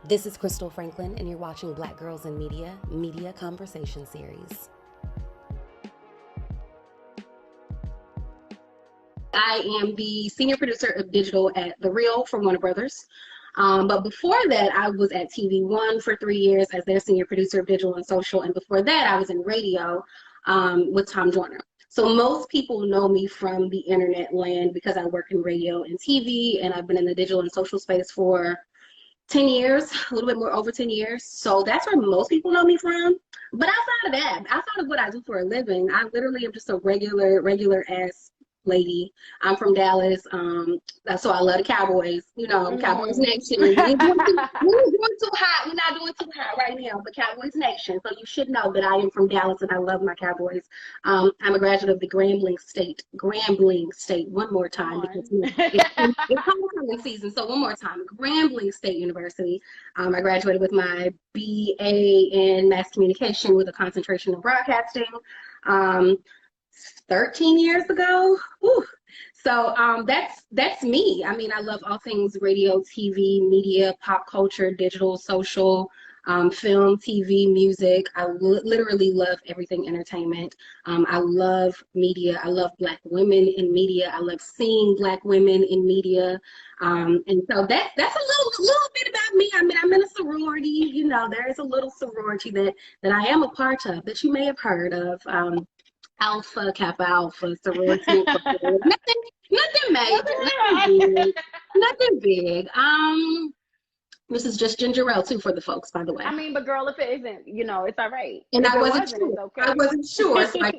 This is Krystal Franklin, and you're watching Black Girls in Media, Media Conversation Series. I am the senior producer of digital at The Real for Warner Brothers. But before that, I was at TV1 for 3 years as their senior producer of digital and social. And before that, I was in radio with Tom Joyner. So most people know me from the internet land because I work in radio and TV, and I've been in the digital and social space for 10 years, a little bit more over 10 years. So that's where most people know me from. But outside of that, outside of what I do for a living, I literally am just a regular ass lady. I'm from Dallas, so I love the Cowboys. You know, Cowboys Nation. We're doing too hot. We're not doing too hot right now, but Cowboys Nation. So you should know that I am from Dallas and I love my Cowboys. I'm a graduate of the Grambling State. One more time because it's homecoming season. So one more time, Grambling State University. I graduated with my BA in mass communication with a concentration in broadcasting. 13 years ago. Whew. So that's me. I mean, I love all things radio, TV, media, pop culture, digital, social, film, TV, music. I literally love everything entertainment. I love media. I love Black women in media. I love seeing Black women in media. And so that's a little bit about me. I mean, I'm in a sorority. You know, there is a little sorority that I am a part of that you may have heard of. Alpha, Kappa Alpha, sorority. nothing major, nothing big. This is just ginger ale too for the folks, by the way. I mean, but girl, if it isn't, you know, it's all right. And if I wasn't sure. Okay. I wasn't sure, so I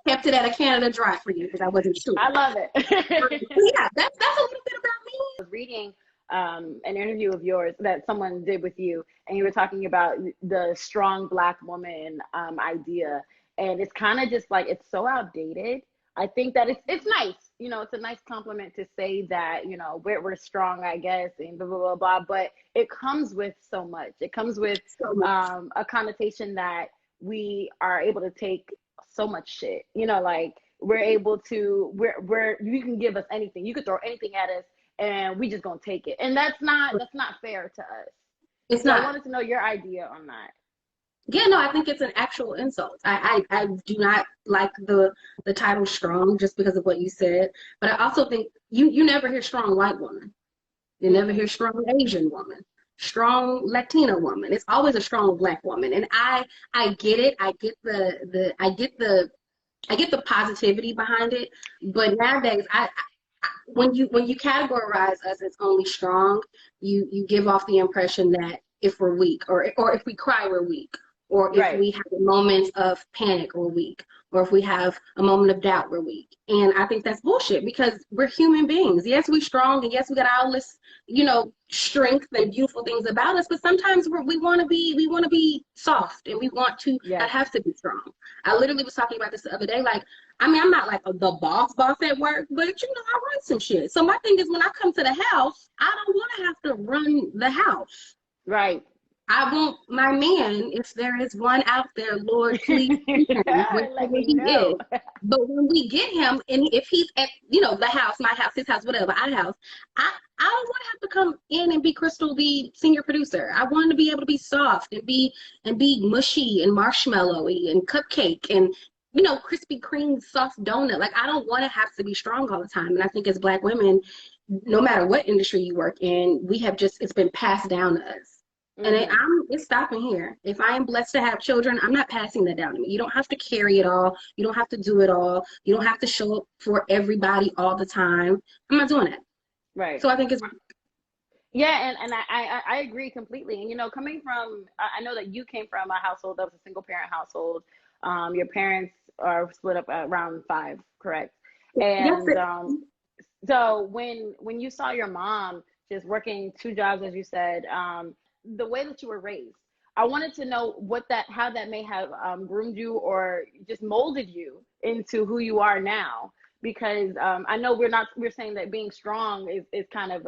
kept it at a Canada Dry for you because I wasn't sure. I love it. Yeah, that's a little bit about me. I was reading an interview of yours that someone did with you, and you were talking about the strong Black woman idea. And it's kind of just like, it's so outdated. I think that it's nice, you know, it's a nice compliment to say that, you know, we're strong, I guess, and blah, blah, blah, blah. But it comes with so much. It comes with a connotation that we are able to take so much shit, you know, like we're able to, you can give us anything. You could throw anything at us and we just gonna take it. And that's not fair to us. It's not. I wanted to know your idea on that. Yeah, no, I think it's an actual insult. I do not like the title strong just because of what you said. But I also think you never hear strong white woman. You never hear strong Asian woman, strong Latina woman. It's always a strong Black woman. And I get it. I get the positivity behind it. But nowadays when you categorize us as only strong, you give off the impression that if we're weak or if we cry, we're weak. Or if we have a moment of panic, we're weak. Or if we have a moment of doubt, we're weak. And I think that's bullshit because we're human beings. Yes, we're strong, and yes, we got all this, you know, strength and beautiful things about us. But sometimes we want to be soft, and we want to not have to be strong. I literally was talking about this the other day. Like, I mean, I'm not like the boss at work, but you know, I run some shit. So my thing is, when I come to the house, I don't want to have to run the house. Right. I want my man, if there is one out there, Lord, please keep him wherever he is. But when we get him, and if he's at, you know, the house, my house, his house, whatever, our house, I don't want to have to come in and be Krystal, the senior producer. I want to be able to be soft and be mushy and marshmallowy and cupcake and, you know, Krispy Kreme soft donut. Like, I don't want to have to be strong all the time. And I think as Black women, no matter what industry you work in, it's been passed down to us. And it's stopping here. If I am blessed to have children, I'm not passing that down to me. You don't have to carry it all. You don't have to do it all. You don't have to show up for everybody all the time. I'm not doing that. Right. So I think it's yeah, and I agree completely. And you know, coming from, I know that you came from a household that was a single parent household. Your parents are split up at around 5, correct? And so when you saw your mom just working 2 jobs, as you said, the way that you were raised, I wanted to know how that may have groomed you or just molded you into who you are now. Because I know we're saying that being strong is kind of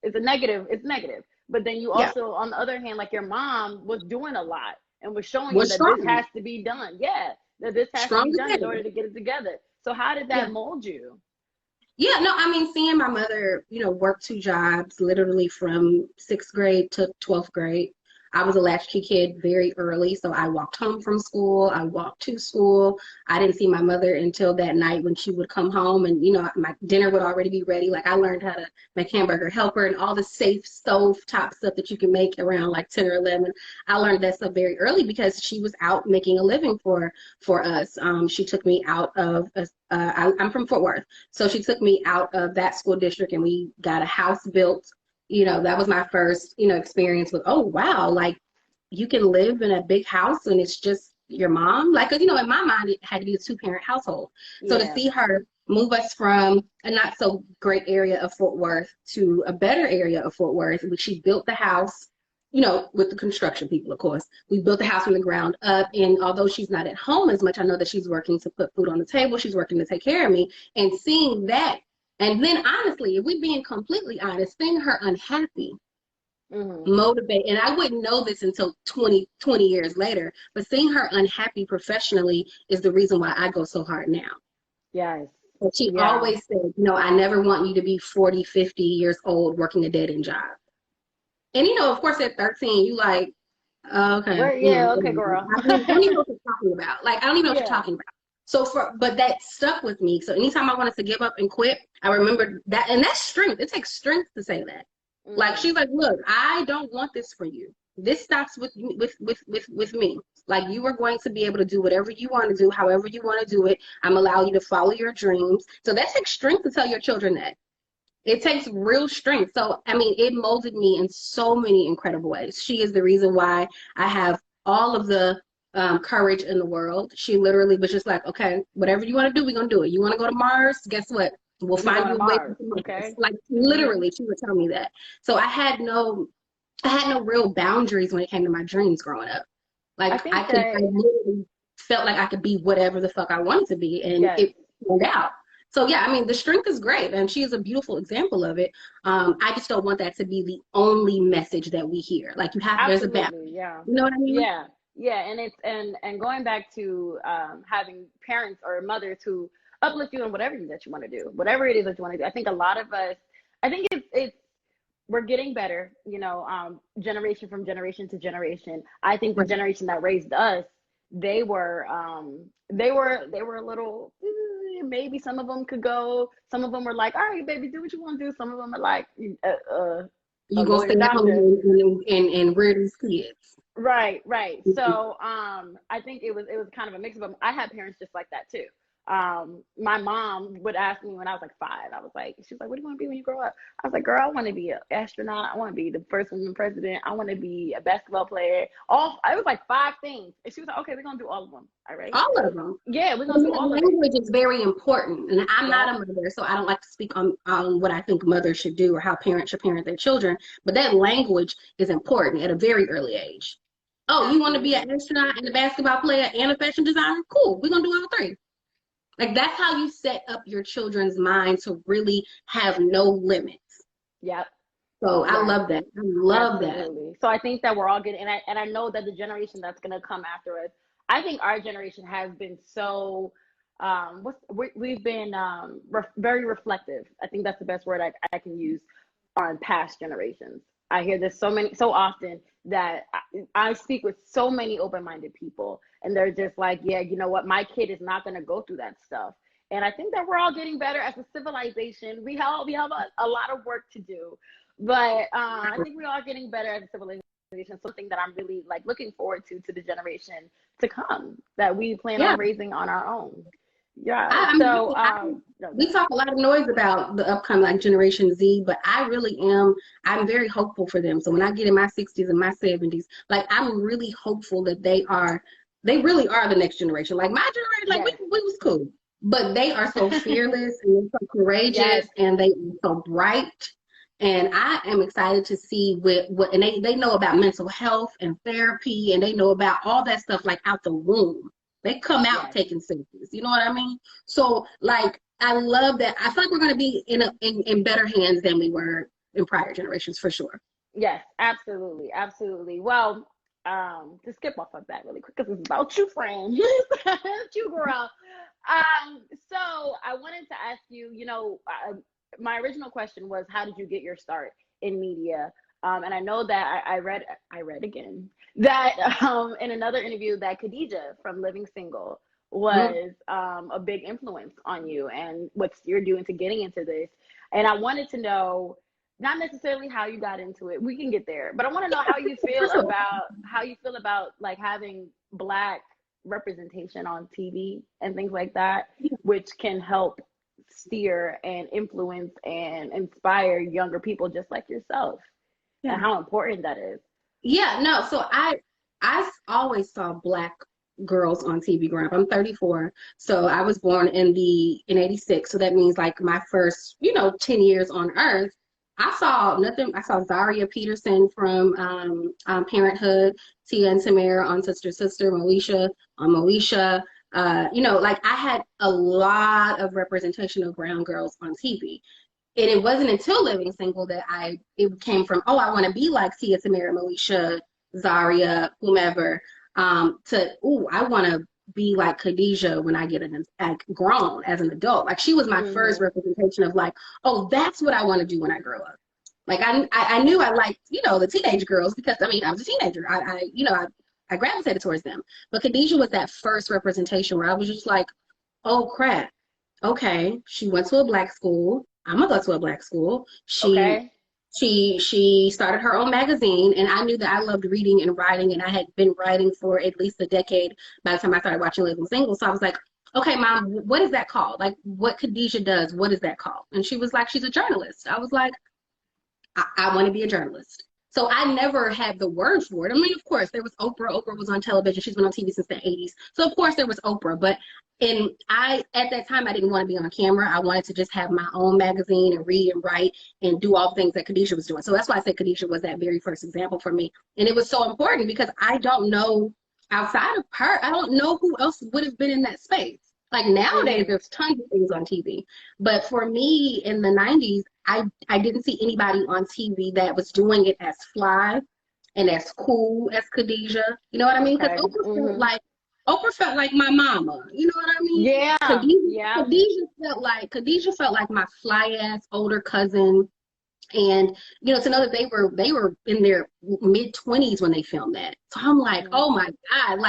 it's negative. But then you also, on the other hand, like your mom was doing a lot and was showing you that this has to be done. Yeah, that this has to be done in order to get it together. So how did that mold you? Yeah, no, I mean, seeing my mother, work two jobs literally from sixth grade to 12th grade. I was a latchkey kid very early, so I walked home from school. I walked to school. I didn't see my mother until that night when she would come home and, my dinner would already be ready. Like I learned how to make hamburger helper and all the safe stove top stuff that you can make around like 10 or 11. I learned that stuff very early because she was out making a living for us. She took me out of, I'm from Fort Worth. So she took me out of that school district and we got a house built. That was my first, experience with, oh, wow, like you can live in a big house and it's just your mom. Like, 'cause, in my mind, it had to be a two-parent household. So to Yeah. see her move us from a not so great area of Fort Worth to a better area of Fort Worth, which she built the house, with the construction people, of course. We built the house from the ground up. And although she's not at home as much, I know that she's working to put food on the table. She's working to take care of me. And seeing that, and then honestly, if we're being completely honest, seeing her unhappy Mm-hmm. motivate, and I wouldn't know this until 20 years later, but seeing her unhappy professionally is the reason why I go so hard now. Yes. But she Yeah. always said, I never want you to be 40, 50 years old working a dead end job. And of course at 13, you like, oh, okay, Where? Yeah. Okay, girl. I don't even know what you're talking about. Like, I don't even know what you're Yeah. talking about. So but that stuck with me. So anytime I wanted to give up and quit, I remembered that, and that's strength. It takes strength to say that. Like Mm-hmm. she's like, look, I don't want this for you. This stops with me. Like you are going to be able to do whatever you want to do, however you want to do it. I'm allowing you to follow your dreams. So that takes strength to tell your children that. It takes real strength. So, I mean, it molded me in so many incredible ways. She is the reason why I have all of the courage in the world. She literally was just like, okay, whatever you want to do, we're going to do it. You want to go to Mars? Guess what? We'll We find going to you a way to Mars. Mars. Okay. Like Mm-hmm. literally, she would tell me that. So I had no real boundaries when it came to my dreams growing up. I Like think I that literally felt like I could be whatever the fuck I wanted to be, and yes. it turned out. So yeah, I mean, the strength is great, and she is a beautiful example of it. I just don't want that to be the only message that we hear. Like there's a balance. Absolutely. Yeah. You know what I mean? Yeah. Yeah. And it's and going back to having parents or mothers who uplift you in whatever that you want to do, whatever it is that you want to do. I think a lot of us, I think it's we're getting better, generation from generation to generation. I think the Right. generation that raised us, they were a little, maybe some of them could go. Some of them were like, all right, baby, do what you want to do. Some of them are like, a You gonna lawyer, stay at home doctor. and rear these kids. Right, right. So I think it was kind of a mix of them. I had parents just like that too. My mom would ask me when I was like 5. She was like, "What do you want to be when you grow up?" I was like, "Girl, I want to be an astronaut. I want to be the first woman president. I want to be a basketball player." All I was like 5 things, and she was like, "Okay, we're gonna do all of them. All right? All of them. Yeah, we're gonna Because do all of it." language is very important, and I'm not Yep, a mother, so I don't like to speak on what I think mothers should do or how parents should parent their children. But that language is important at a very early age. Oh, you want to be absolutely. an astronaut and a basketball player and a fashion designer? Cool, we're gonna do all three. Like that's how you set up your children's mind to really have no limits. Yep. So I Yes. love that. I love that. Absolutely. So I think that we're all getting, and I know that the generation that's going to come after us, I think our generation has been so, we've been very reflective. I think that's the best word I can use on past generations. I hear this so often that I speak with so many open-minded people, and they're just like, yeah, you know what, my kid is not going to go through that stuff. And I think that we're all getting better as a civilization. We have a lot of work to do, but I think we are getting better as a civilization. Something that I'm really like looking forward to the generation to come that we plan Yeah. on raising on our own. Yeah. I mean, So no, go we ahead. talk a lot of noise about the upcoming like Generation Z, but I really am. I'm very hopeful for them. So when I get in my 60s and my 70s, like I'm really hopeful that they really are the next generation. Like my generation, like Yes. we was cool, but they are so fearless and they're so courageous Yes. and they are so bright. And I am excited to see what and they know about mental health and therapy and they know about all that stuff like out the womb. They come out Yes. taking selfies. You know what I mean? So like I love that. I feel like we're gonna be in better hands than we were in prior generations for sure. Yes, absolutely, absolutely. Well, to skip off of that really quick because it's about you, friend. It's you, girl. So I I wanted to ask you, my original question was, how did you get your start in media? And I know that I read again that in another interview that Khadijah from Living Single was a big influence on you and what you're doing to getting into this. And I wanted to know, not necessarily how you got into it, we can get there, but I want to know how you feel about like having Black representation on TV and things like that, which can help steer and influence and inspire younger people just like yourself, and how important that is. Yeah, no, so I always saw Black girls on TV growing up. I'm 34, so I was born in '86, so that means like my first 10 years on Earth. I saw nothing. I saw Zaria Peterson from Parenthood, Tia and Tamara on Sister Sister, Moesha on Moesha. Like I had a lot of representation of brown girls on TV. And it wasn't until Living Single that it came from, oh, I want to be like Tia, Tamara, Moesha, Zaria, whomever, I want to be like Khadijah when I get grown as an adult. Like she was my first representation of like, oh, that's what I want to do when I grow up. Like I knew I liked, the teenage girls because I was a teenager. I gravitated towards them. But Khadijah was that first representation where I was just like, oh crap. Okay, she went to a Black school. I'm gonna go to a Black school. She started her own magazine, and I knew that I loved reading and writing, and I had been writing for at least a decade by the time I started watching Living Single. So I was like, okay, Mom, what is that called? Like what Khadijah does, what is that called? And she was like, she's a journalist. I was like, I want to be a journalist. So I never had the word for it. I mean, of course, there was Oprah. Oprah was on television. She's been on TV since the 80s. So of course there was Oprah, but at that time, I didn't want to be on camera. I wanted to just have my own magazine and read and write and do all the things that Khadijah was doing. So that's why I said Khadijah was that very first example for me. And it was so important because I don't know, outside of her, I don't know who else would have been in that space. Like nowadays, there's tons of things on TV. But for me in the 90s, I didn't see anybody on TV that was doing it as fly and as cool as Khadijah. You know what I mean? Because Oprah felt like my mama. You know what I mean? Yeah. Khadijah felt like my fly ass older cousin. And to know that they were in their mid-20s when they filmed that. So I'm like, oh my God,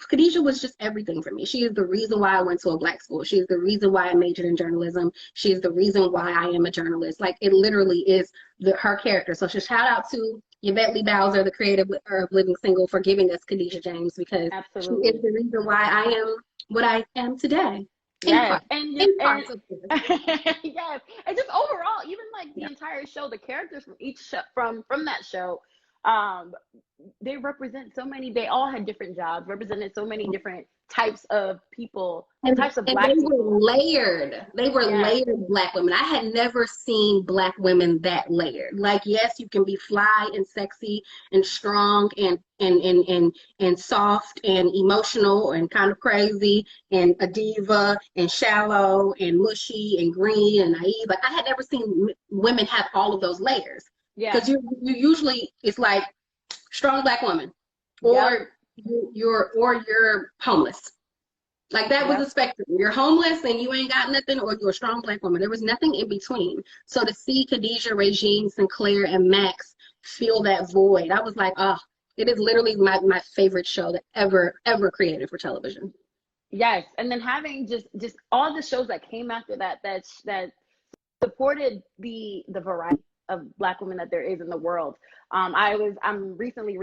Khadijah was just everything for me. She is the reason why I went to a Black school. She is the reason why I majored in journalism. She is the reason why I am a journalist. Like it literally is her character. So just shout out to Yvette Lee Bowser, the creator of Living Single, for giving us Khadijah James, because she is the reason why I am what I am today. Yes, and yes, and just overall, even like the entire show, the characters from each show, from that show, they represent so many. They all had different jobs, represented so many different types of people, types of Black people. Were layered. They were layered Black women. I had never seen Black women that layered. Like, yes, you can be fly and sexy and strong and soft and emotional and kind of crazy and a diva and shallow and mushy and green and naive. Like, I had never seen women have all of those layers. Yeah. Because you usually, it's like strong Black woman, or you're homeless. Like that was a spectrum. You're homeless and you ain't got nothing, or you're a strong Black woman. There was nothing in between. So to see Khadijah, Regine, Sinclair, and Max fill that void, I was like, oh, it is literally my favorite show that ever created for television. Yes, and then having just all the shows that came after that supported the variety of Black women that there is in the world. I'm recently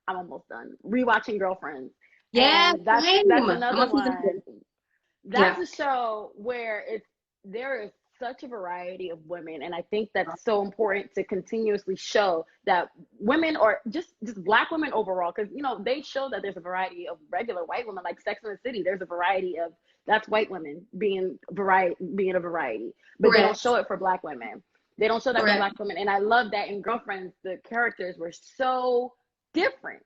I'm almost done rewatching Girlfriends. Yeah, that's another one. That's a show where there is such a variety of women, and I think that's so important to continuously show that women, or just Black women overall, because they show that there's a variety of regular white women, like Sex and the City. There's a variety of that's white women being a variety, but they don't show it for Black women. They don't show that for Black women, and I love that in Girlfriends the characters were so different,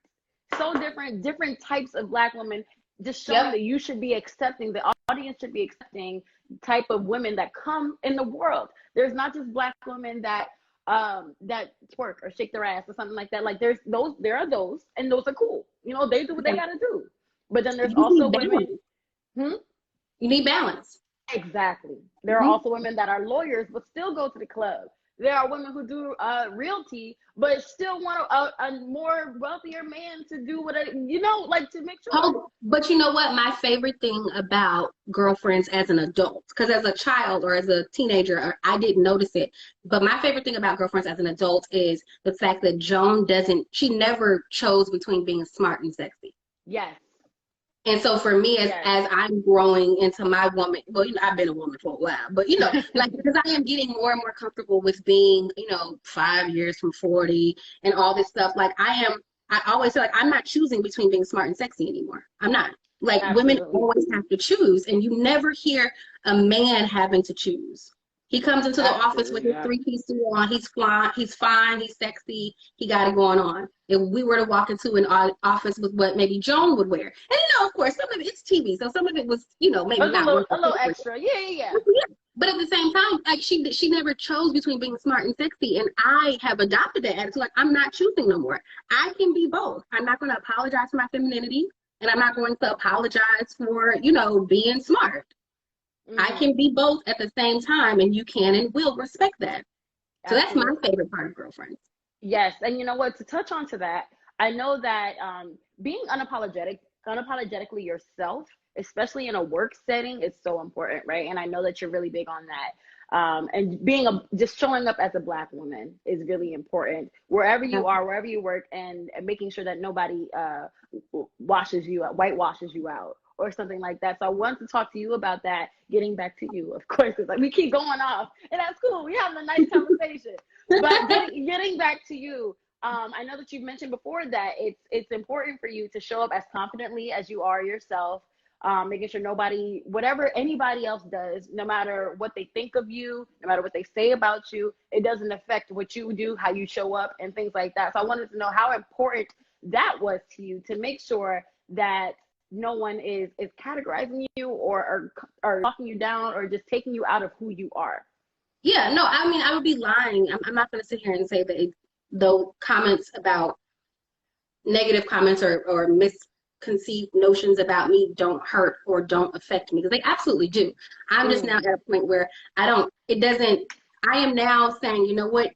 different types of Black women, just showing that you should be accepting, the audience should be accepting type of women that come in the world. There's not just Black women that twerk or shake their ass or something like that. Like there are those, and those are cool. They do what they gotta do. But then there's also women. You need balance. Exactly. There are also women that are lawyers but still go to the club. There are women who do realty but still want a more wealthier man to do what like to make sure. Oh, but you know what? My favorite thing about girlfriends as an adult, because as a child or as a teenager, I didn't notice it. But my favorite thing about girlfriends as an adult is the fact that she never chose between being smart and sexy. Yes. And so for me, as Yes. as I'm growing into my woman, well, I've been a woman for a while, but like because I am getting more and more comfortable with being, 5 years from 40 and all this stuff. Like I always feel like I'm not choosing between being smart and sexy anymore. I'm not. Like women Absolutely. always have to choose, and you never hear a man having to choose. He comes into the office with Absolutely. his Yeah. three-piece suit on. He's flying. He's fine. He's sexy. He got it going on. If we were to walk into an office with what maybe Joan would wear, and of course, some of it's TV, so some of it was, maybe But it's not worth a the little paper. extra. Yeah, yeah, But at the same time, like she never chose between being smart and sexy, and I have adopted that attitude. Like I'm not choosing no more. I can be both. I'm not going to apologize for my femininity, and I'm not going to apologize for being smart. yeah. I can be both at the same time, and you can and will respect that. So that's my Absolutely. favorite part of girlfriends. Yes, and you know what? To touch on to that, I know that being unapologetically yourself, especially in a work setting, is so important, right? And I know that you're really big on that. And just showing up as a Black woman is really important wherever you are, wherever you work, and making sure that nobody whitewashes you out or something like that. So I wanted to talk to you about that. Getting back to you, of course, because like we keep going off, and that's cool. We having a nice conversation. But getting back to you, I know that you've mentioned before that it's important for you to show up as confidently as you are yourself, making sure whatever anybody else does, no matter what they think of you, no matter what they say about you, it doesn't affect what you do, how you show up, and things like that. So I wanted to know how important that was to you to make sure that no one is categorizing you or talking you down or just taking you out of who you are. Yeah, no, I mean, I would be lying. I'm not going to sit here and say that though comments about negative comments or misconceived notions about me don't hurt or don't affect me, because they absolutely do. I'm just now at a point where I am now saying, you know what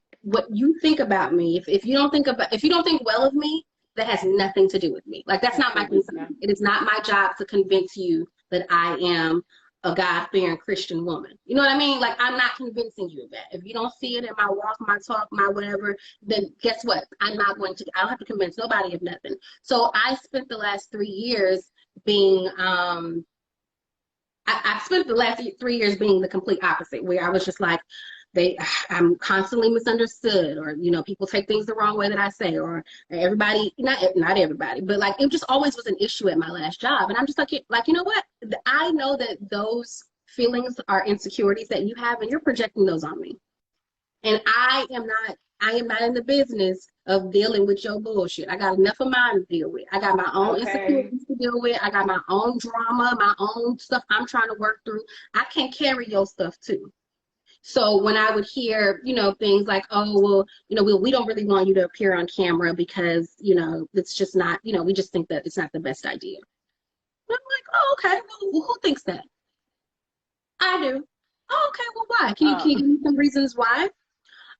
you think about me, if you don't think well of me, that has nothing to do with me. Like that's not my Absolutely. concern. It is not my job to convince you that I am a God-fearing Christian woman. You know what I mean? Like I'm not convincing you of that. If you don't see it in my walk, my talk, my whatever, then guess what? I don't have to convince nobody of nothing. So I spent the last 3 years being I spent the last 3 years being the complete opposite, where I was just like, I'm constantly misunderstood, or people take things the wrong way that I say, or everybody, not everybody, but like it just always was an issue at my last job. And I'm just like, you know what? I know that those feelings are insecurities that you have, and you're projecting those on me. And I am not in the business of dealing with your bullshit. I got enough of mine to deal with. I got my own Okay. insecurities to deal with. I got my own drama, my own stuff I'm trying to work through. I can't carry your stuff too. So when I would hear, things like, oh, well, we don't really want you to appear on camera because, it's just not, we just think that it's not the best idea. And I'm like, oh, okay. Well, who thinks that? I do. Oh, okay. Well, why? Can you give me some reasons why?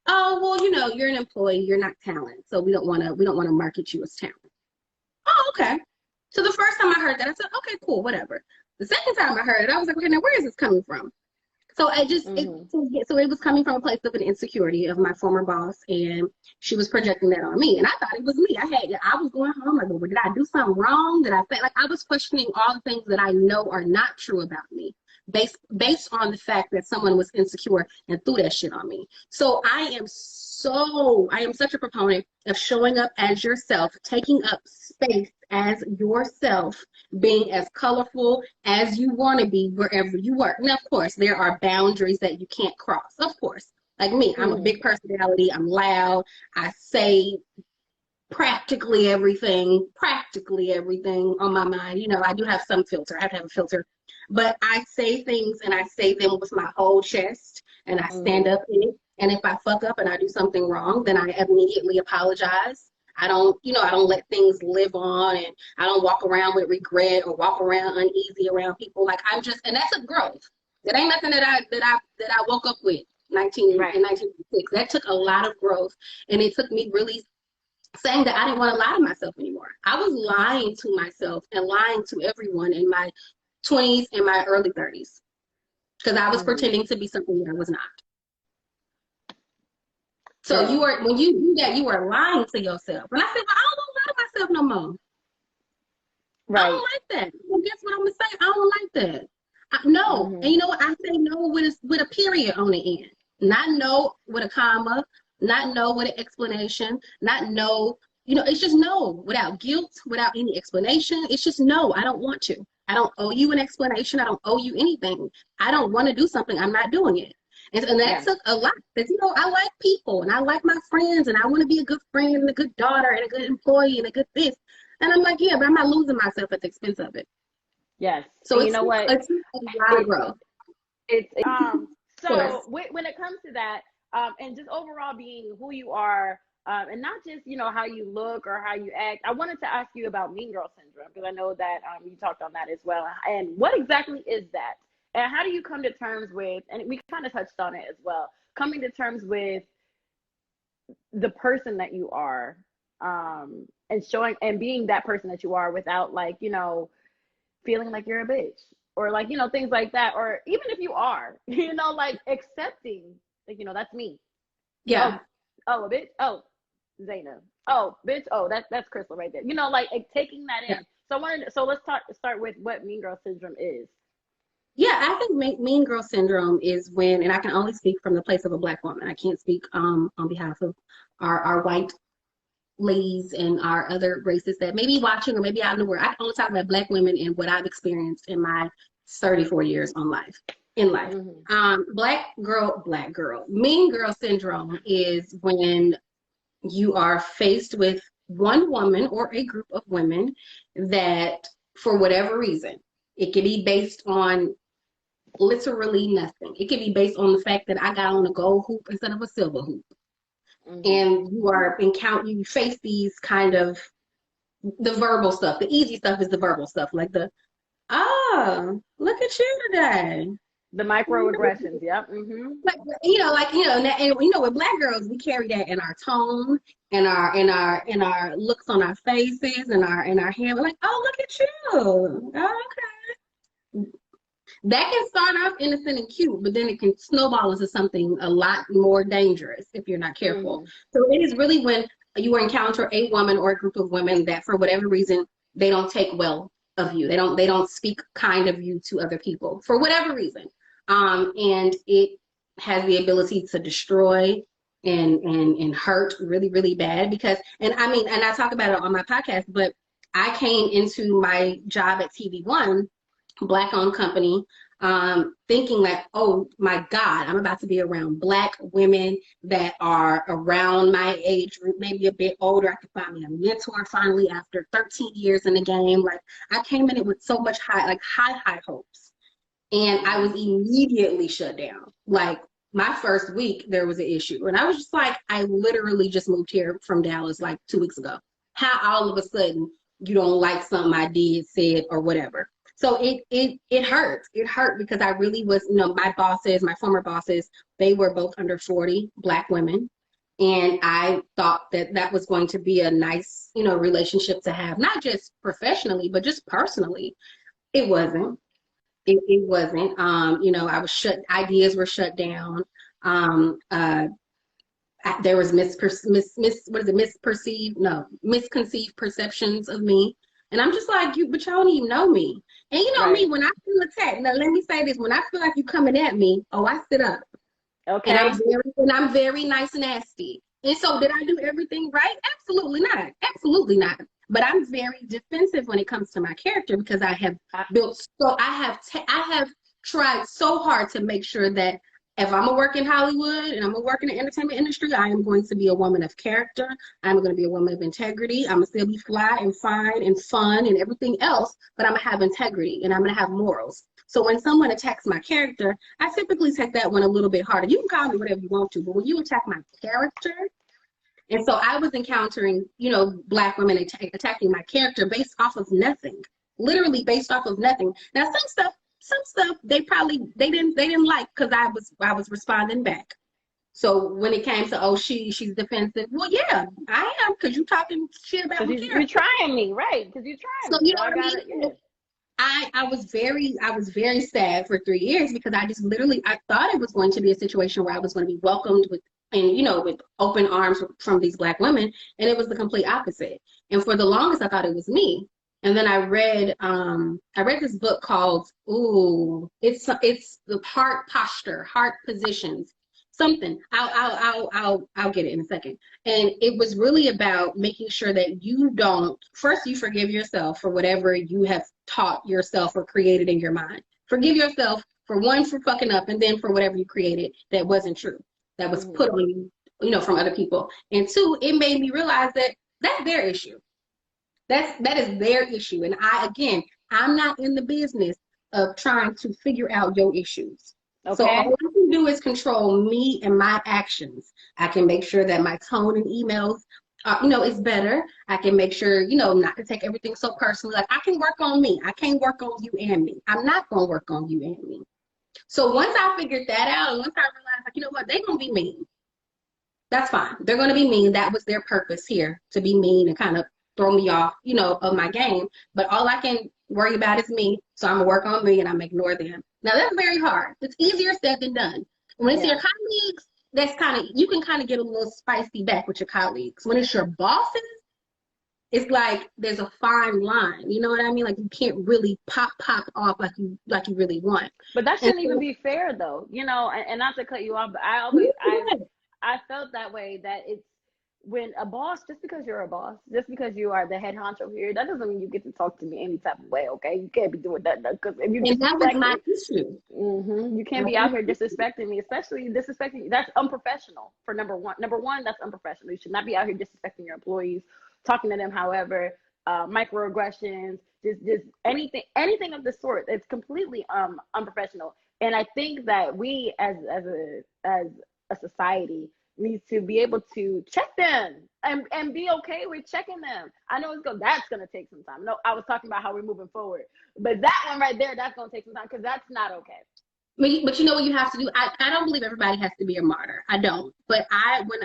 Oh, well, you're an employee, you're not talent, so we don't want to market you as talent. Oh, okay. So the first time I heard that, I said, okay, cool, whatever. The second time I heard it, I was like, okay, now where is this coming from? So so it was coming from a place of an insecurity of my former boss, and she was projecting that on me, and I thought it was me. I was going home like, well, did I do something wrong? Did I say, like, I was questioning all the things that I know are not true about me, based on the fact that someone was insecure and threw that shit on me. So I am such a proponent of showing up as yourself, taking up space as yourself, being as colorful as you want to be wherever you work. Now, of course, there are boundaries that you can't cross. Of course, like me, I'm a big personality. I'm loud. I say practically everything on my mind. I do have some filter. I have to have a filter, but I say things and I say them with my whole chest, and I stand up in it. And if I fuck up and I do something wrong, then I immediately apologize. I don't let things live on, and I don't walk around with regret or walk around uneasy around people. Like and that's a growth. That ain't nothing that I woke up with Right. in 1996. That took a lot of growth, and it took me really saying that I didn't want to lie to myself anymore. I was lying to myself and lying to everyone in my 20s and my early 30s because I was Mm-hmm. pretending to be something that I was not. So you Girl. are when you do that, you are lying to yourself. And I said, well, I don't want to lie to myself no more. I don't Right. like that. Well, guess what I'm gonna say? I don't like that. No, and Mm-hmm. you know what? I say no with a period on the end, not no with a comma, not no with an explanation, not no. You know, it's just no without guilt, without any explanation. It's just no. I don't want to. I don't owe you an explanation. I don't owe you anything. I don't want to do something. I'm not doing it. And that Yeah. took a lot because, you know, I like people and I like my friends and I want to be a good friend and a good daughter and a good employee and a good this. And I'm like, yeah, but I'm not losing myself at the expense of it. Yes. So And you know what? it's a lot of It growth. it's Of course. so when it comes to that, and just overall being who you are, and not just how you look or how you act. I wanted to ask you about Mean Girl syndrome because I know that you talked on that as well. And what exactly is that? And how do you come to terms with? And we kind of touched on it as well. Coming to terms with the person that you are, and showing and being that person that you are without feeling like you're a bitch or things like that, or even if you are like accepting that's me. Yeah. Oh, a bitch. Oh, Zaina. Oh, bitch. Oh, that's Krystal right there. Like taking that Yeah. in. So let's start with what Mean Girl syndrome is. Yeah, I think Mean Girl syndrome is when, and I can only speak from the place of a Black woman. I can't speak on behalf of our white ladies and our other races that may be watching or maybe out in the world. I can only talk about Black women and what I've experienced in my 34 years in life. Mm-hmm. Black girl, Mean Girl syndrome is when you are faced with one woman or a group of women that, for whatever reason, it can be based on literally nothing. It can be based on the fact that I got on a gold hoop instead of a silver hoop. Mm-hmm. And you face these kind of the verbal stuff. The easy stuff is the verbal stuff, like look at you today. The microaggressions. Yep. Mm-hmm. And with Black girls, we carry that in our tone, in our looks on our faces, and our hair. We're like, oh, look at you. Oh, okay. That can start off innocent and cute, but then it can snowball into something a lot more dangerous if you're not careful. Mm-hmm. So it is really when you encounter a woman or a group of women that, for whatever reason, they don't take well of you. They don't speak kind of you to other people for whatever reason. And it has the ability to destroy and hurt really, really bad because, and I mean, and I talk about it on my podcast, but I came into my job at TV1, Black owned company, thinking that, oh my God, I'm about to be around Black women that are around my age group, maybe a bit older. I could find me a mentor finally after 13 years in the game. Like, I came in it with so much high hopes. And I was immediately shut down. Like, my first week, there was an issue. And I was just like, I literally just moved here from Dallas like 2 weeks ago. How all of a sudden you don't like something I did, said, or whatever. So it hurt. It hurt because I really was, my former bosses, they were both under 40 Black women. And I thought that that was going to be a nice, relationship to have, not just professionally, but just personally. It wasn't. It wasn't. I was ideas were shut down. There was misconceived perceptions of me. And I'm just like, but y'all don't even know me. And you know me, Right. when I feel attacked, now let me say this, when I feel like you coming at me, oh, I sit up. And Okay. I'm very nice and nasty. And so did I do everything right? Absolutely not. Absolutely not. But I'm very defensive when it comes to my character because I have I have tried so hard to make sure that if I'm gonna work in Hollywood and I'm gonna work in the entertainment industry, I am going to be a woman of character. I'm gonna be a woman of integrity. I'm gonna still be fly and fine and fun and everything else, but I'm gonna have integrity and I'm gonna have morals. So when someone attacks my character, I typically take that one a little bit harder. You can call me whatever you want to, but when you attack my character, and so I was encountering, Black women attacking my character based off of nothing, literally based off of nothing. Now, some stuff some stuff they didn't like because I was responding back. So when it came to, oh, she's defensive, well, yeah, I am, because you talking shit about my You're character. trying me, right? Because you're So trying me. you So know I what I got mean? it. Yeah. I was very sad for 3 years because I just literally I thought it was going to be a situation where I was going to be welcomed with, and with open arms from these Black women, and it was the complete opposite. And for the longest I thought it was me. And then I read this book called, it's the heart posture, heart positions, something. I'll get it in a second. And it was really about making sure that you don't, first, you forgive yourself for whatever you have taught yourself or created in your mind. Forgive yourself for one, for fucking up, and then for whatever you created that wasn't true, that was put on you, from other people. And two, it made me realize that that's their issue. That is their issue. And I'm not in the business of trying to figure out your issues. So all Okay. I can do is control me and my actions. I can make sure that my tone in emails, is better. I can make sure, not to take everything so personally. Like, I can work on me. I can't work on you and me. I'm not going to work on you and me. So once I figured that out, and once I realized, like, you know what, they're going to be mean. That's fine. They're going to be mean. That was their purpose here, to be mean and kind of throw me off, of my game. But all I can worry about is me. So I'm going to work on me and I'm going to ignore them. Now, that's very hard. It's easier said than done. When it's your colleagues, you can kind of get a little spicy back with your colleagues. When it's your bosses, it's like there's a fine line. You know what I mean? Like, you can't really pop off like you really want. But that shouldn't even be fair, though. And not to cut you off, but I felt that way, that it's when a boss, just because you're a boss, just because you are the head honcho here, that doesn't mean you get to talk to me any type of way, okay? You can't be doing that, because if you and that was my issue. you can't be out here disrespecting me, especially disrespecting. That's unprofessional. For number one, that's unprofessional. You should not be out here disrespecting your employees, talking to them, however, microaggressions, just anything of the sort. It's completely unprofessional. And I think that we as a society needs to be able to check them and be okay with checking them. I know that's gonna take some time. No, I was talking about how we're moving forward, but that one right there, that's gonna take some time, because that's not okay. But you know what you have to do? I don't believe everybody has to be a martyr. I don't. But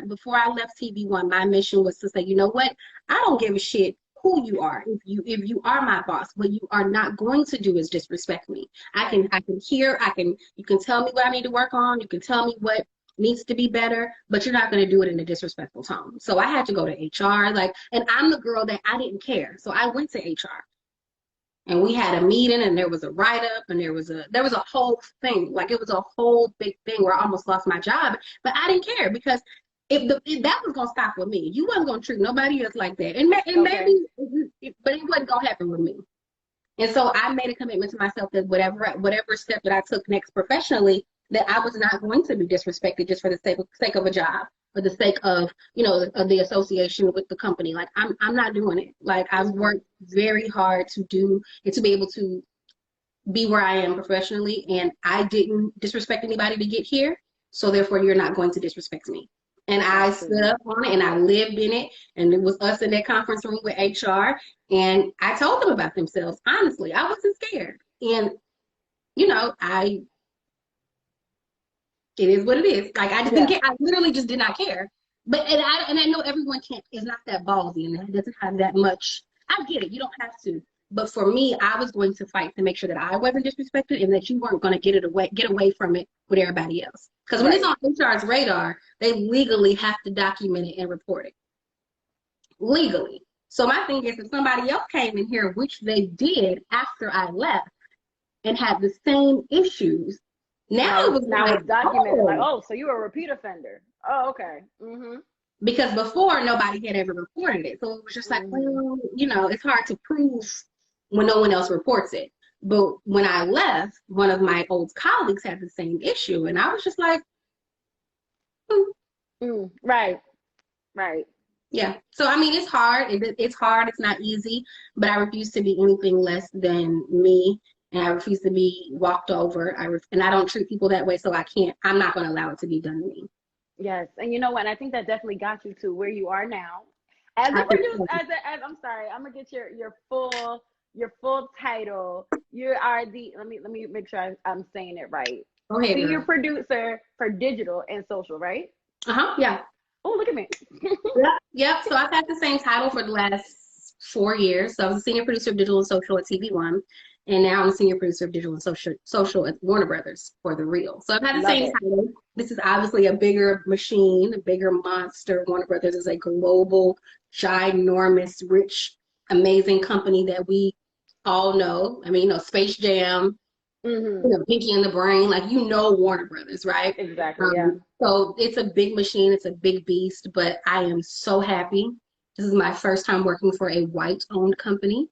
before I left TV1, my mission was to say, you know what? I don't give a shit who you are. If you are my boss, what you are not going to do is disrespect me. I can hear, you can tell me what I need to work on, you can tell me what needs to be better, but you're not going to do it in a disrespectful tone. So I had to go to HR, and I'm the girl that I didn't care. So I went to HR. And we had a meeting, and there was a write-up, and there was a whole thing. Like, it was a whole big thing where I almost lost my job, but I didn't care, because if that was gonna stop with me, you wasn't gonna treat nobody else like that, and maybe, but it wasn't gonna happen with me. And so I made a commitment to myself that whatever step that I took next professionally, that I was not going to be disrespected just for the sake of a job, for the sake of, of the association with the company. Like, I'm not doing it. Like, I've worked very hard to do and to be able to be where I am professionally, and I didn't disrespect anybody to get here. So therefore, you're not going to disrespect me. And I stood up on it, and I lived in it. And it was us in that conference room with HR. And I told them about themselves. Honestly, I wasn't scared. And, it is what it is. Like, I just didn't care. I literally just did not care. But, and I know everyone is not that ballsy, and doesn't have that much. I get it. You don't have to. But for me, I was going to fight to make sure that I wasn't disrespected, and that you weren't going to get away from it with everybody else. Because when it's on HR's radar, they legally have to document it and report it. Legally. So my thing is, if somebody else came in here, which they did after I left, and had the same issues, now it's documented. Like, oh, so you were a repeat offender. Oh, okay. Because before, nobody had ever reported it. So it was just like, well, it's hard to prove when no one else reports it. But when I left, one of my old colleagues had the same issue. And I was just like, Right. Yeah. So, I mean, it's hard. It's hard. It's not easy. But I refuse to be anything less than me. And I refuse to be walked over. And I don't treat people that way. So I'm not going to allow it to be done to me. Yes. And you know what? I think that definitely got you to where you are now. As a producer, I'm sorry, I'm going to get your full, your full title. You are the, let me make sure I'm saying it right. Go ahead, Senior girl. producer for digital and social, right? Yeah. Oh, look at me. Yep. Yep. So I've had the same title for the last 4 years. So I was a senior producer of digital and social at TV One, and now I'm a senior producer of digital and social at Warner Brothers for The Real. So I've had the Love same it. title. This is obviously a bigger machine, a bigger monster. Warner Brothers is a global, ginormous, rich, amazing company that we all know. I mean, Space Jam, Mm-hmm. Pinky and the Brain, like Warner Brothers, right? Exactly. Yeah. So it's a big machine, it's a big beast, but I am so happy. This is my first time working for a white-owned company.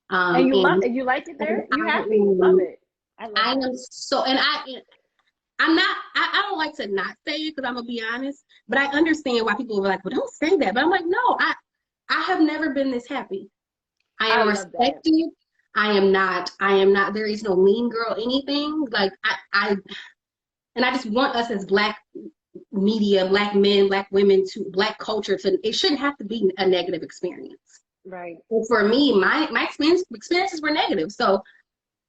And And you like it there? You I happy? Love it. I love that. am so, and I'm not, I don't like to not say it because I'm gonna be honest, but I understand why people are like, well, don't say that. But I'm like, no, I have never been this happy. I I am love that. respected. I am not, there is no mean girl anything. Like and I just want us as Black media, Black men, Black women, to Black culture to, it shouldn't have to be a negative experience. Right. And for me, my experiences were negative. So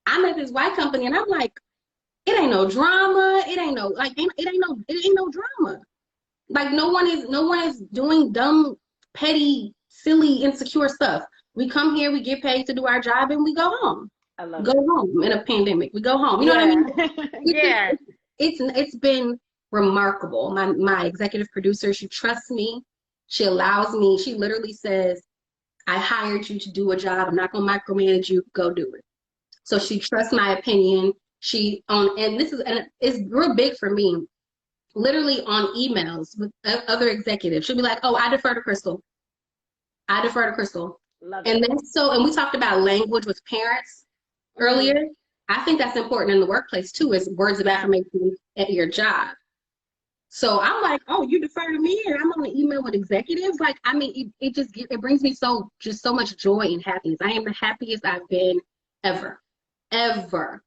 I'm at this white company and I'm like, it ain't no drama. It ain't no like it ain't no drama. Like no one is doing dumb, petty, silly, insecure stuff. We come here, we get paid to do our job, and we go home. I love Go it. home in a pandemic. We go home. You know what I Yeah. mean? Yeah. It's been remarkable. My executive producer, she trusts me. She allows me. She literally says, "I hired you to do a job. I'm not gonna micromanage you. Go do it." So she trusts my opinion. And it's real big for me. Literally on emails with other executives, she'll be like, "Oh, I defer to Krystal. I defer to Krystal." Love And it. that's so. And we talked about language with parents Mm-hmm. earlier. I think that's important in the workplace too, is words of Yeah. affirmation at your job. So I'm like, oh, you defer to me, and I'm on the email with executives. Like, I mean, it brings me so much joy and happiness. I am the happiest I've been ever, ever.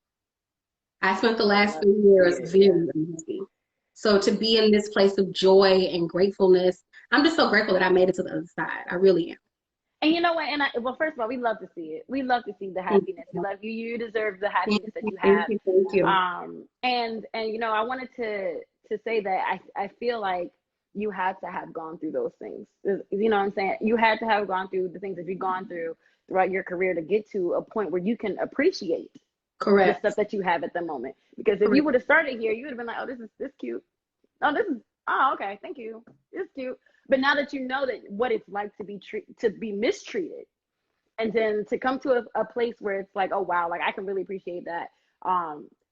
I spent the I last love three to see years it. very Yeah. unhappy. So to be in this place of joy and gratefulness, I'm just so grateful that I made it to the other side. I really am. And you know what? Well, first of all, we love to see it. We love to see the Thank happiness. We you. love you. You deserve the Thank happiness that you. you Thank have. you. Thank you. And I wanted to say that I feel like you had to have gone through those things. You know what I'm saying? You had to have gone through the things that you've gone through throughout your career to get to a point where you can appreciate the Correct. stuff that you have at the moment. Because if you Correct. would have started here, you would have been like, oh, this cute. Oh, this is, oh, okay, thank you. It's cute. But now that you know that what it's like to be mistreated, and then to come to a place where it's like, oh wow, like I can really appreciate that.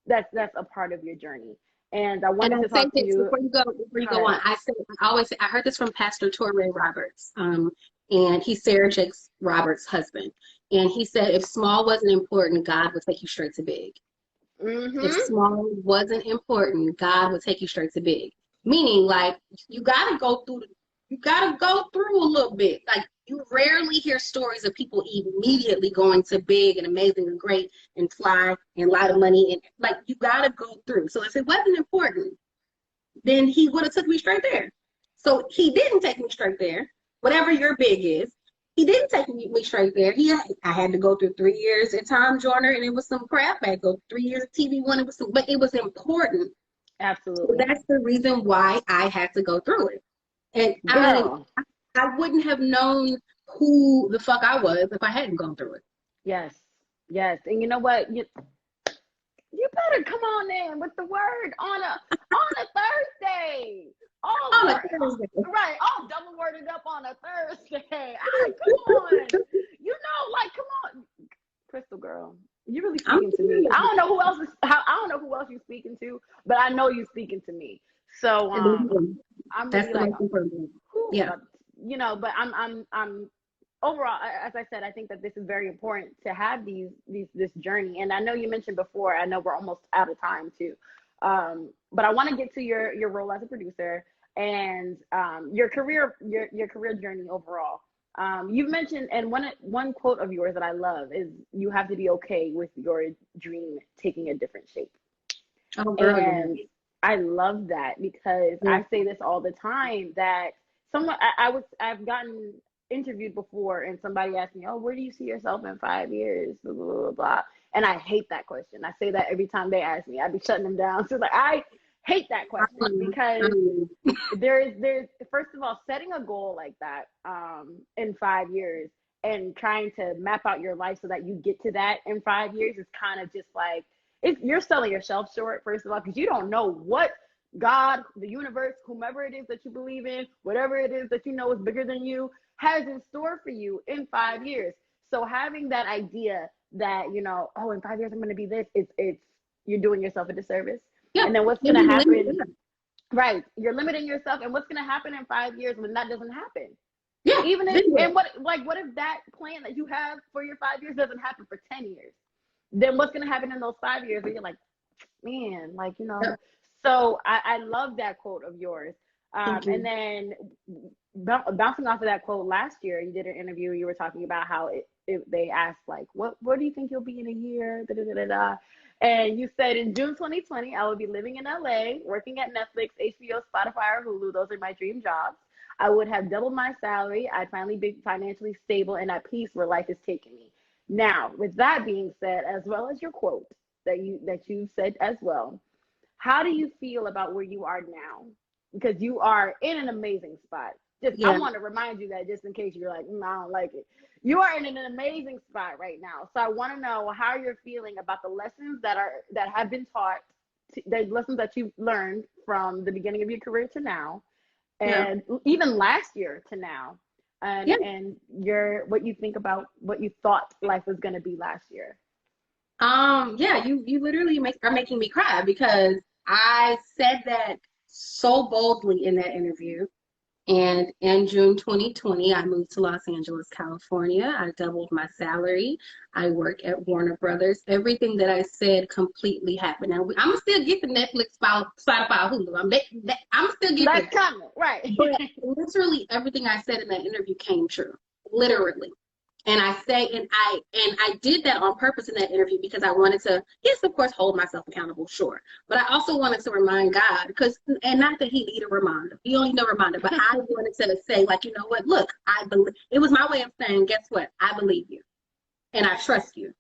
That's a part of your journey. And I And I wanted to say talk to this you. before you go Hi. on. I always say, I heard this from Pastor Torrey Roberts, and he's Sarah Jakes Roberts' husband. And he said, if small wasn't important, God would take you straight to big. If Mm-hmm. small wasn't important, God would take you straight to big. Meaning, like, you gotta go through you gotta go through a little bit. Like, you rarely hear stories of people immediately going to big and amazing and great and fly and a lot of money, and like, you gotta go through. So if it wasn't important, then he would have took me straight there. So he didn't take me straight there. Whatever your big is, he didn't take me straight there. I had to go through 3 years at Tom Joyner, and it was some crap. I had to go 3 years at TV One. But it was important. So Absolutely. that's the reason why I had to go through it. And I mean, Girl. I wouldn't have known who the fuck I was if I hadn't gone through it. Yes. Yes. And you know what? You better come on in with the word on a Thursday. All On a word, Thursday. right? All double worded up on a Thursday. Come on. Like, come on, Krystal girl. You really I'm speaking to me. I don't know who else is. I don't know who else you're speaking to, but I know you're speaking to me. So I'm That's really the like, most important. who, Yeah. but I'm overall, as I said, I think that this is very important to have this journey. And I know you mentioned before, I know we're almost out of time too. But I want to get to your role as a producer and your career journey overall. You've mentioned, and one quote of yours that I love is, you have to be okay with your dream taking a different shape. Oh, girl, And I love that, because yeah. I say this all the time, that I've gotten interviewed before and somebody asked me, oh, where do you see yourself in 5 years? Blah, blah, blah, blah. And I hate that question. I say that every time they ask me. I be shutting them down. So like, I hate that question because there's first of all, setting a goal like that in 5 years and trying to map out your life so that you get to that in 5 years is kind of just like, you're selling yourself short, first of all, because you don't know what God, the universe, whomever it is that you believe in, whatever it is that you know is bigger than you, has in store for you in 5 years. So having that idea that, you know, oh, in 5 years I'm going to be this, it's you're doing yourself a disservice. Yeah. And then what's going to happen? Right. You're limiting yourself. And what's going to happen in 5 years when that doesn't happen? Yeah. Even if, and what if that plan that you have for your 5 years doesn't happen for 10 years? Then what's going to happen in those 5 years where you're like, man, like, you know. Yeah. So I love that quote of yours. And then bouncing off of that quote, last year you did an interview, you were talking about how they asked like, where do you think you'll be in a year? Da, da, da, da, da. And you said in June 2020, I will be living in LA, working at Netflix, HBO, Spotify, or Hulu. Those are my dream jobs. I would have doubled my salary. I'd finally be financially stable and at peace where life is taking me. Now, with that being said, as well as your quote that you said as well, how do you feel about where you are now? Because you are in an amazing spot. I want to remind you that just in case you're like, I don't like it. You are in an amazing spot right now. So I want to know how you're feeling about the lessons that have been taught, the lessons that you've learned from the beginning of your career to now, and even last year to now, and what you think about what you thought life was going to be last year. You literally are making me cry because I said that so boldly in that interview. And in June 2020, I moved to Los Angeles, California. I doubled my salary. I work at Warner Brothers. Everything that I said completely happened. Now, I'm still getting Netflix, Spotify, Hulu. I'm still getting that's coming, right? But literally everything I said in that interview came true. Literally. And I did that on purpose in that interview because I wanted to, yes, of course, hold myself accountable, sure. But I also wanted to remind God, and not that he need a reminder. He don't need no reminder, but I wanted to say, like, you know what, look, I believe. It was my way of saying, guess what? I believe you. And I trust you.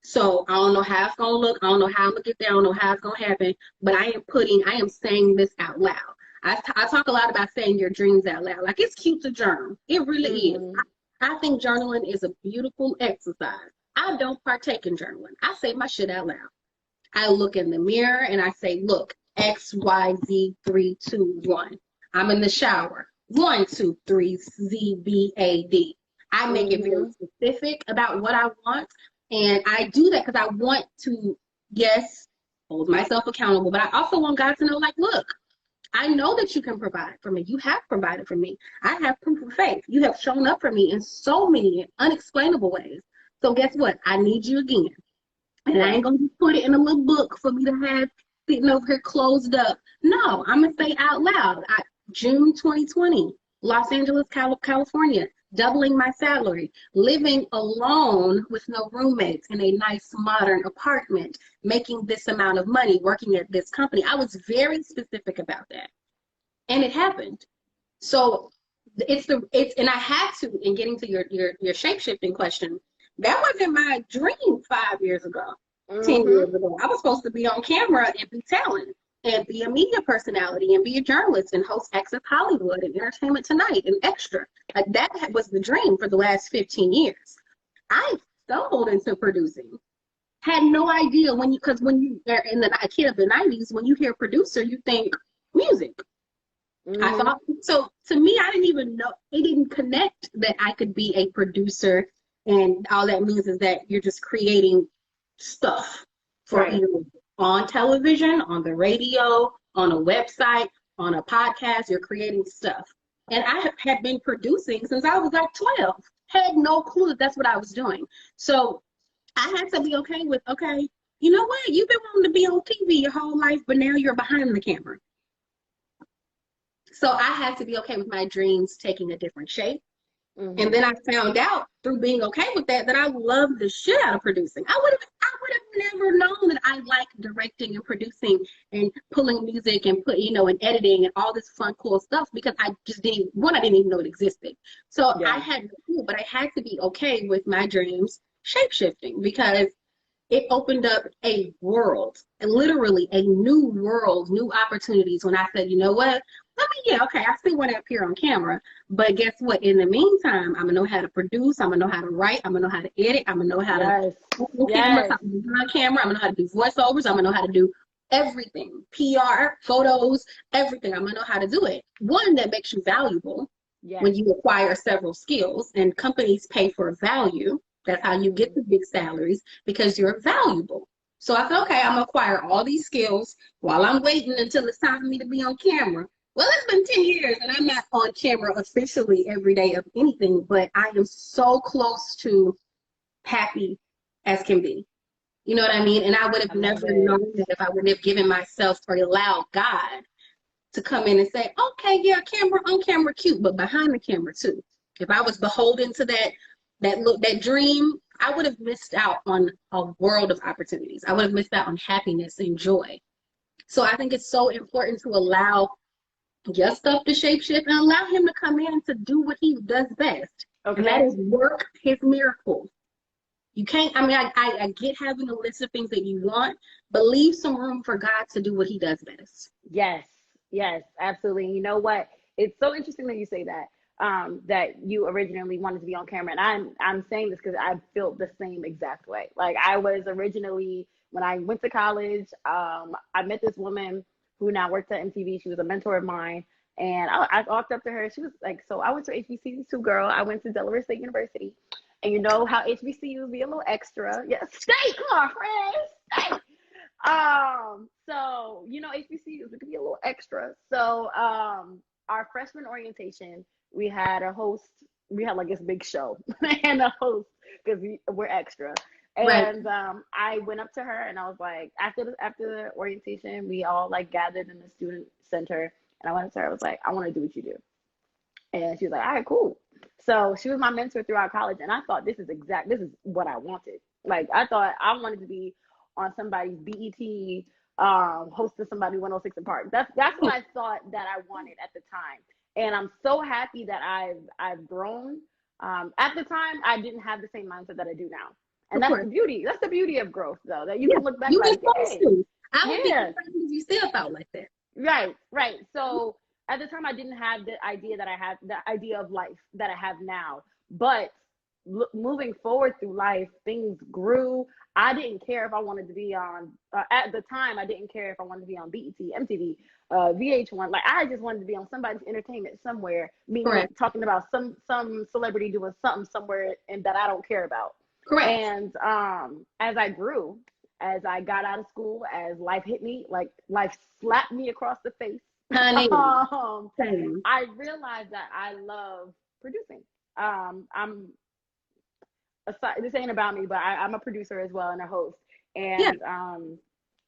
So I don't know how it's going to look. I don't know how I'm going to get there. I don't know how it's going to happen. But I am saying this out loud. I talk a lot about saying your dreams out loud. Like, it's cute to journal. It really is. I think journaling is a beautiful exercise. I don't partake in journaling. I say my shit out loud. I look in the mirror and I say, look, X, Y, Z, 3, 2, 1. I'm in the shower. 1, 2, 3, Z, B, A, D. I make it very specific about what I want. And I do that because I want to, yes, hold myself accountable. But I also want God to know, like, look, I know that you can provide for me. You have provided for me. I have proof of faith. You have shown up for me in so many unexplainable ways. So guess what? I need you again. And I ain't going to put it in a little book for me to have sitting over here closed up. No, I'm going to say out loud. June 2020, Los Angeles, California, doubling my salary, living alone with no roommates in a nice modern apartment, making this amount of money, working at this company. I was very specific about that. And it happened. So and I had to, in getting to your shape-shifting question, that wasn't my dream 5 years ago, 10 years ago. I was supposed to be on camera and be talent and be a media personality and be a journalist and host Access Hollywood and Entertainment Tonight and Extra. That was the dream for the last 15 years. I stumbled into producing. Had no idea because when you are in a kid of the 90s, when you hear producer, you think music. I thought, so to me, I didn't even know, it didn't connect that I could be a producer, and all that means is that you're just creating stuff for either on television, on the radio, on a website, on a podcast. You're creating stuff. And I had been producing since I was like 12. Had no clue that's what I was doing. So I had to be okay with, okay, you know what? You've been wanting to be on TV your whole life, but now you're behind the camera. So I had to be okay with my dreams taking a different shape. And then I found out through being okay with that I love the shit out of producing. I would have never known that I I like directing and producing and pulling music and and editing and all this fun, cool stuff because I just I didn't even know it existed. So I Yeah. had, but I had to be okay with my dreams shape shifting because it opened up a world, literally a new world, new opportunities when I said, you know what? Okay, I still want to appear on camera, but guess what? In the meantime, I'm gonna know how to produce, I'm gonna know how to write, I'm gonna know how to edit, I'm gonna know how to Yes. on camera, Yes. I'm gonna be on camera, I'm gonna know how to do voiceovers, I'm gonna know how to do everything, PR, photos, everything. I'm gonna know how to do it. One that makes you valuable when Yes. you acquire several skills, and companies pay for value. That's how you get Mm-hmm. the big salaries because you're valuable. So I thought, okay, I'm gonna acquire all these skills while I'm waiting until it's time for me to be on camera. Well, it's been 10 years and I'm not on camera officially every day of anything, but I am so close to happy as can be. You know what I mean? And I would I have love never it. known that if I wouldn't have given myself or allowed God to come in and say, okay, yeah, camera on camera cute, but behind the camera too. If I was beholden to that dream, I would have missed out on a world of opportunities. I would have missed out on happiness and joy. So I think it's so important to allow your stuff to shapeshift and allow him to come in to do what he does best. And that Okay. is work his miracles. You can't, I mean, I get having a list of things that you want, but leave some room for God to do what he does best. Yes, yes, absolutely. You know what? It's so interesting that you say that. That you originally wanted to be on camera, and I'm saying this because I feel the same exact way. Like I was originally when I went to college. I met this woman who now works at MTV. She was a mentor of mine, and I walked up to her. She was like, "So I went to HBCU too, girl. I went to Delaware State University, and you know how HBCUs be a little extra. Yes, stay, come on, friends, stay." So you know, HBCUs, it could be a little extra. So our freshman orientation, we had a host, we had like this big show and a host because we're extra. Right. And I went up to her and I was like, after the orientation, we all like gathered in the student center, and I went up to her, I was like, I want to do what you do. And she was like, all right, cool. So she was my mentor throughout college. And I thought this is what I wanted. Like I thought I wanted to be on somebody's BET, hosting somebody 106 in Park. That's what I thought that I wanted at the time. And I'm so happy that I've grown. At the time I didn't have the same mindset that I do now. And Of that's course. the beauty. That's the beauty of growth though, that you Yeah. can look back You were like, supposed hey, to. I would be yeah, surprised if you still felt like that. right, right. So at the time, I didn't have the idea of life that I have now. But moving forward through life, things grew. I didn't care if I wanted to be on, at the time, I didn't care if I wanted to be on BET, MTV, VH1. Like, I just wanted to be on somebody's entertainment somewhere, Correct. talking about some celebrity doing something somewhere and that I don't care about. Correct. And as I grew, as I got out of school, as life hit me, like life slapped me across the face. Honey. um, Same. I realized that I love producing. I'm this ain't about me, but I'm a producer as well and a host. Yeah. And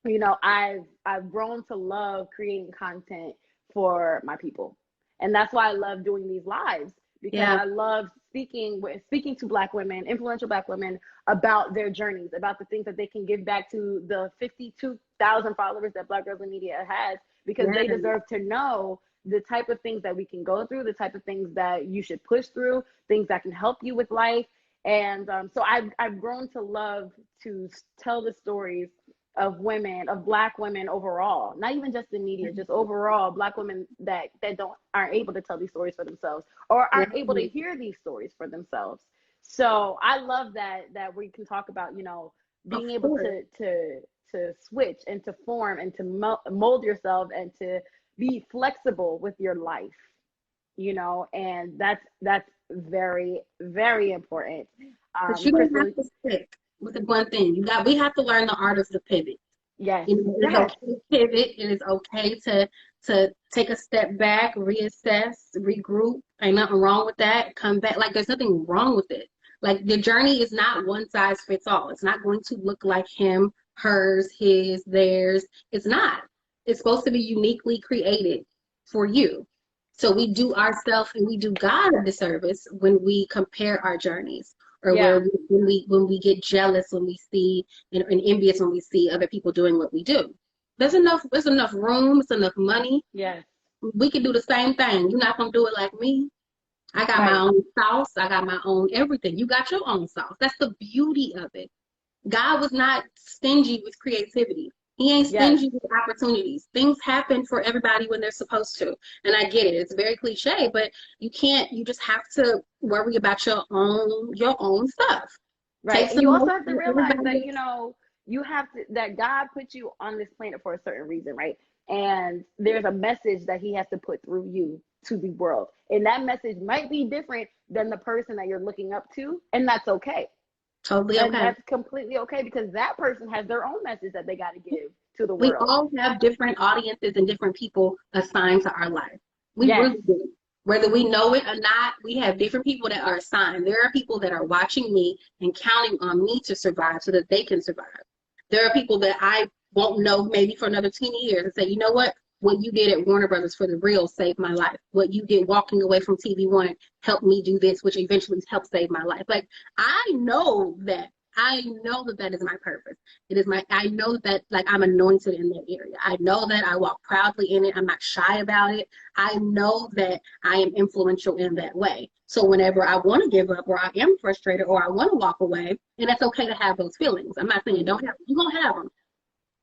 you know, I've grown to love creating content for my people, and that's why I love doing these lives because Yeah. I love speaking to Black women, influential Black women, about their journeys, about the things that they can give back to the 52,000 followers that Black Girls in Media has, because Yeah. they deserve to know the type of things that we can go through, the type of things that you should push through, things that can help you with life. And so I've grown to love to tell the stories of women, of Black women overall, not even just in media, just overall Black women that aren't able to tell these stories for themselves or Yeah. aren't able to hear these stories for themselves. So I love that we can talk about, you know, Of being able course. to switch and to form and to mold yourself and to be flexible with your life, you know, and that's very, very important. But you don't have Krystal, to stick with the one thing. We have to learn the art of the pivot. yes, You know, it is yes, okay to pivot. It is okay to take a step back, reassess, regroup. Ain't nothing wrong with that. Come back. Like there's nothing wrong with it. Like the journey is not one size fits all. It's not going to look like him, hers, his, theirs. It's not. It's supposed to be uniquely created for you. So we do ourselves and we do God a disservice when we compare our journeys or Yeah. when we get jealous when we see and envious when we see other people doing what we do. There's enough room, there's enough money. Yes. We can do the same thing. You're not gonna do it like me. I got my Right. own sauce. I got my own everything. You got your own sauce. That's the beauty of it. God was not stingy with creativity. He ain't Yes. stingy with opportunities. Things happen for everybody when they're supposed to. And I get it. It's very cliche, but you just have to worry about your own stuff. Right. Take And you some also notes have to from realize everybody that, else. you have to, that God put you on this planet for a certain reason, right? And there's a message that he has to put through you to the world. And that message might be different than the person that you're looking up to. And that's okay. Totally And okay. that's completely okay because that person has their own message that they got to give to the We world. all have different audiences and different people assigned to our life. We Yes. really do. Whether we know it or not, we have different people that are assigned. There are people that are watching me and counting on me to survive so that they can survive. There are people that I won't know maybe for another 10 years and say, you know what you did at Warner Brothers for the real saved my life. What you did walking away from TV One helped me do this, which eventually helped save my life. Like I know that that is my purpose. I know that like I'm anointed in that area. I know that I walk proudly in it. I'm not shy about it. I know that I am influential in that way. So whenever I want to give up or I am frustrated or I want to walk away, and it's okay to have those feelings. I'm not saying you don't have them. You're going to have them.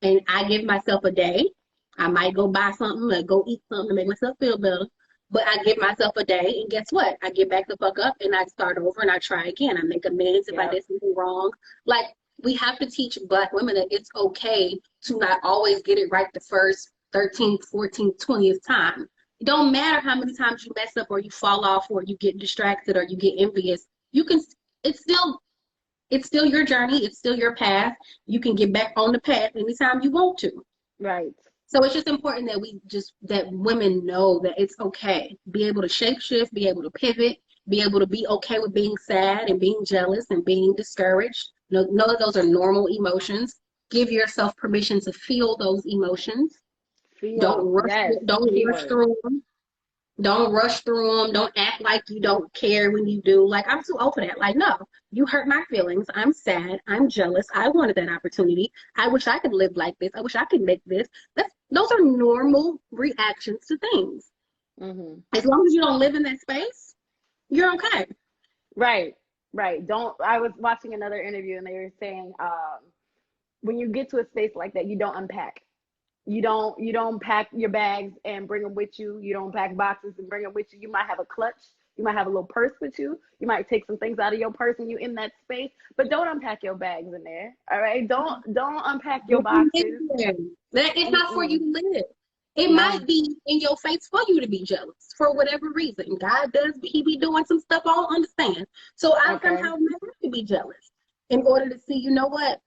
And I give myself a day. I might go buy something or go eat something to make myself feel better. But I give myself a day, and guess what? I get back the fuck up and I start over and I try again. I make amends if I Yep. did something wrong. Like, we have to teach Black women that it's okay to not always get it right the first 13th, 14th, 20th time. It don't matter how many times you mess up or you fall off or you get distracted or you get envious. You can, it's still it's still your journey. It's still your path. You can get back on the path anytime you want to. Right. So it's just important that that women know that it's okay. Be able to shapeshift, be able to pivot, be able to be okay with being sad and being jealous and being discouraged. Know that those are normal emotions. Give yourself permission to feel those emotions. Feel. Yes. Don't rush Keyword. through them. Don't rush through them. Don't act like you don't care when you do. Like, I'm too open at. Like, no, you hurt my feelings. I'm sad. I'm jealous. I wanted that opportunity. I wish I could live like this. I wish I could make this. Those are normal reactions to things. Mm-hmm. As long as you don't live in that space, you're okay. Right. Right. Don't. I was watching another interview and they were saying, when you get to a space like that, you don't unpack. You don't pack your bags and bring them with you. You don't pack boxes and bring them with you. You might have a clutch. You might have a little purse with you. You might take some things out of your purse when you're in that space, but don't unpack your bags in there. All right. Don't unpack your boxes. It's not for you Mm-mm. to live. It No. might be in your face for you to be jealous for whatever reason. God does, he be doing some stuff I don't understand. So I Okay. somehow might have to be jealous in order to see, you know what?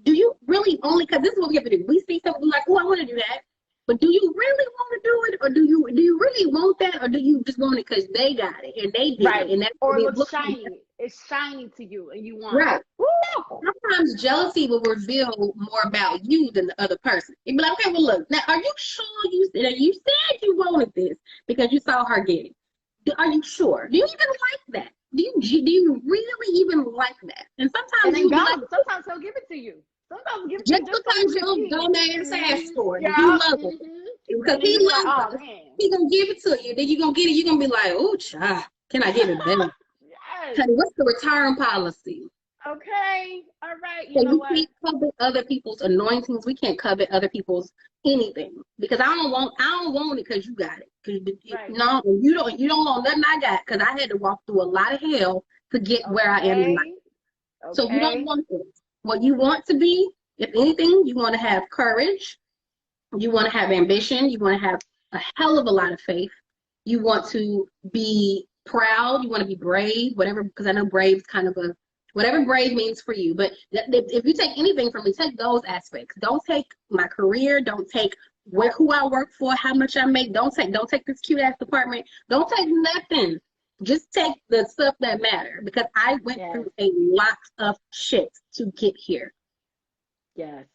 Do you really only, because this is what we have to do. We see something like, oh, I want to do that. But do you really want to do it? Or do you really want that? Or do you just want it because they got it and they did it Right. and that's Or what it it looks looks like? shiny. It's shiny to you and you want it. Right. Woo! Sometimes jealousy will reveal more about you than the other person. You'd be like, okay, well, look, now, are you sure you said you wanted this because you saw her get it? Are you sure? Do you even like that? Do you really even like that? And And sometimes then you'll be like, God, sometimes he'll give it to you. Sometimes he'll give it to just you just so you because can your see. dumbass ass Mm-hmm. for it, you Yeah. love it. Mm-hmm. Because And then he you be like, loves oh us. man. He gonna give it to you. Then you gonna get it. You're gonna be like, oh, child, can I give it back? Yes. Honey, what's the return policy? Okay. All right. You So know we what? can't covet other people's anointings. We can't covet other people's anything because I don't want it because you got it. Cause Right. no, you don't want nothing I got because I had to walk through a lot of hell to get where I am in life. Okay. So you don't Okay. want this. What you want to be, if anything, you want to have courage. You want to have ambition. You want to have a hell of a lot of faith. You want to be proud. You want to be brave, whatever, because I know brave is kind of whatever brave means for you. But if you take anything from me, take those aspects. Don't take my career. Don't take who I work for, how much I make. Don't take this cute ass apartment. Don't take nothing. Just take the stuff that matter because I went Yes. through a lot of shit to get here. Yes.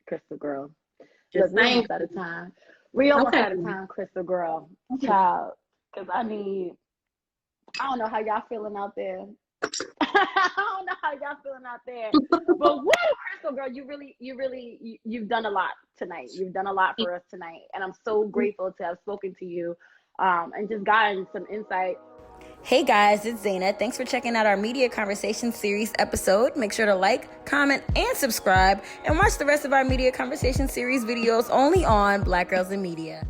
Crystal girl. Look, Just we saying. almost out of time. We almost Okay. out of time, Crystal girl. Okay. Child. Because I don't know how y'all feeling out there. I don't know how y'all feeling out there, but woo, Krystal girl, you've done a lot tonight. You've done a lot for us tonight, and I'm so grateful to have spoken to you, and just gotten some insight. Hey guys, it's Zaina. Thanks for checking out our Media Conversation series episode. Make sure to like, comment, and subscribe, and watch the rest of our Media Conversation series videos only on Black Girls in Media.